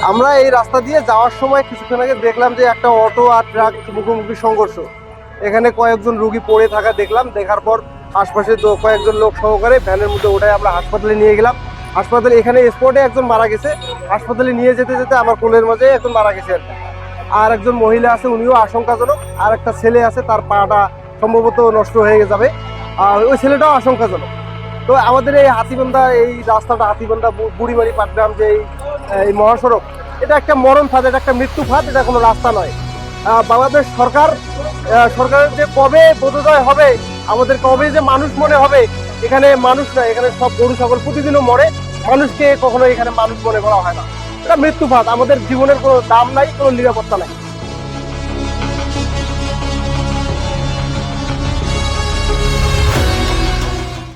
আমরা এই রাস্তা দিয়ে যাওয়ার সময় কিছুক্ষণ আগে দেখলাম যে একটা অটো আর ট্রাক মুখোমুখি সংঘর্ষ। এখানে কয়েকজন রুগী পড়ে থাকা দেখলাম। দেখার পর আশপাশে কয়েকজন লোক সহকারে ভ্যানের মধ্যে ওঠায় আমরা হাসপাতালে নিয়ে গেলাম। হাসপাতালে এখানে স্পটে একজন মারা গেছে। হাসপাতালে নিয়ে যেতে যেতে আমার কোলের মাঝে একজন মারা গেছে আর কি। আর একজন মহিলা আছে, উনিও আশঙ্কাজনক। আর একটা ছেলে আছে, তার পাটা সম্ভবত নষ্ট হয়ে যাবে। আর ওই ছেলেটাও আশঙ্কাজনক। তো আমাদের এই হাতিবান্ধা এই রাস্তাটা, হাতিবান্ধা বুড়িমারি পাটগ্রাম যে এই মহাসড়ক, এটা একটা মরণ ফাঁদ, এটা একটা মৃত্যু ফাঁদ, এটা কোনো রাস্তা নয়। বাংলাদেশ সরকারের যে কবে বোধোদয় হবে, আমাদের কবে যে মানুষ মনে হবে, এখানে মানুষ নয়, এখানে সব গরু ছাগল প্রতিদিনও মরে। মানুষকে কখনো এখানে মানুষ মনে করা হয় না। এটা মৃত্যু ফাঁদ। আমাদের জীবনের কোনো দাম নাই, কোনো নিরাপত্তা নাই।